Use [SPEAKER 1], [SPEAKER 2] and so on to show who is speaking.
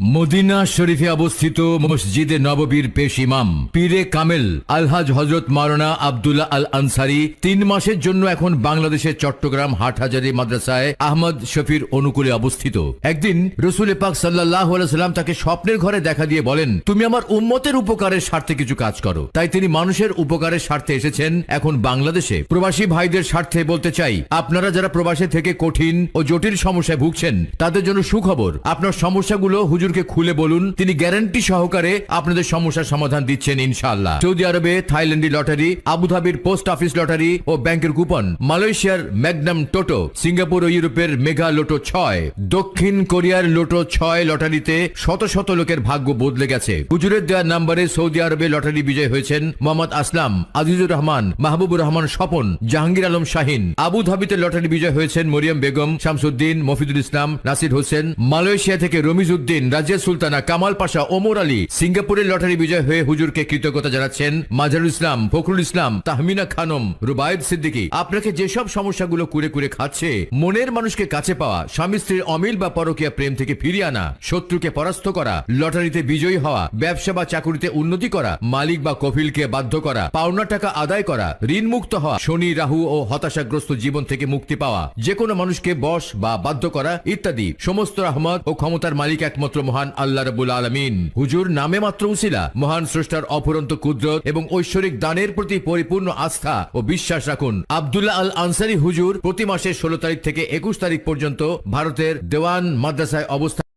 [SPEAKER 1] Medina শরীফে অবস্থিত মসজিদে নববীর পেশ ইমাম পীরে কামেল আলহাজ হজরত মাওলানা আব্দুল্লাহ আল আনসারী 3 মাসের জন্য এখন বাংলাদেশের চট্টগ্রাম হাটহাজারী মাদ্রাসায় আহমদ শফির অনুকূলে অবস্থিত। একদিন রসুল পাক সাল্লাল্লাহু আলাইহি সাল্লাম তাকে স্বপ্নের ঘরে দেখা দিয়ে বলেন, তুমি আমার উম্মতের উপকারের স্বার্থে কিছু কাজ করো। তাই তিনি মানুষের উপকারের স্বার্থে এসেছেন এখন বাংলাদেশে। প্রবাসী ভাইদের স্বার্থে বলতে চাই, আপনারা যারা প্রবাসে থেকে কঠিন ও জটিল সমস্যায় ভুগছেন তাদের জন্য সুখবর। আপনার সমস্যাগুলো হুজুরকে খুলে বলুন, তিনি গ্যারান্টি সহকারে আপনাদের সমস্যার সমাধান দিচ্ছেন ইনশাআল্লাহ। সৌদি আরবে থাইল্যান্ডি লটারি, আবুধাবির পোস্ট অফিস লটারি ও ব্যাংকের কুপন, মালয়েশিয়ার ম্যাগনাম টোটো, সিঙ্গাপুর ও ইউরোপের মেগা লোটো 6, দক্ষিণ কোরিয়ার লোটো 6 লটারিতে শত শত লোকের ভাগ্য বদলে গেছে। হুজুরের দেওয়া নাম্বারে সৌদি আরবে লটারি বিজয় হয়েছেন মোহাম্মদ আসলাম, আজিজুর রহমান, মাহবুবুর রহমান স্বপন, জাহাঙ্গীর আলম শাহিন। আবুধাবিতে লটারি বিজয় হয়েছেন মরিয়ম বেগম, শামসুদ্দিন, মফিদুল ইসলাম, নাসির হোসেন। মালয়েশিয়া থেকে রমিজ উদ্দিন, রাজিয়া সুলতানা, কামাল পাশা, ওমর আলী। সিঙ্গাপুরের লটারি বিজয় হয়ে হুজুরকে কৃতজ্ঞতা জানাচ্ছেন মাজারুল ইসলাম, ফখরুল ইসলাম, তাহমিনা খানম, রুবায়েদ সিদ্দিকী। আপনাকে যেসব সমস্যাগুলো কুরে কুরে খাচ্ছে, মনের মানুষকে কাছে পাওয়া, স্বামী স্ত্রীর অমিল বা পরকীয়া প্রেম থেকে ফিরিয়ে আনা, শত্রুকে পরাস্ত করা, লটারিতে বিজয়ী হওয়া, ব্যবসা বা চাকুরিতে উন্নতি করা, মালিক বা কফিলকে বাধ্য করা, পাওনা টাকা আদায় করা, ঋণ মুক্ত হওয়া, শনি রাহু ও হতাশাগ্রস্ত জীবন থেকে মুক্তি পাওয়া, যে কোনো মানুষকে বশ বা বাধ্য করা ইত্যাদি সমস্ত রহমত ও ক্ষমতার মালিক একমাত্র মহান আল্লাহ রাব্বুল আলামিন। হুজুর নামে মাত্র উসিলা। মহান স্রষ্টার অফুরন্ত কুদরত এবং ঐশ্বরিক দানের প্রতি পরিপূর্ণ আস্থা ও বিশ্বাস রাখুন। আব্দুল্লাহ আল আনসারী হুজুর প্রতি মাসের 16 তারিখ থেকে 21 তারিখ পর্যন্ত ভারতের দেওয়ান মাদ্রাসায় অবস্থান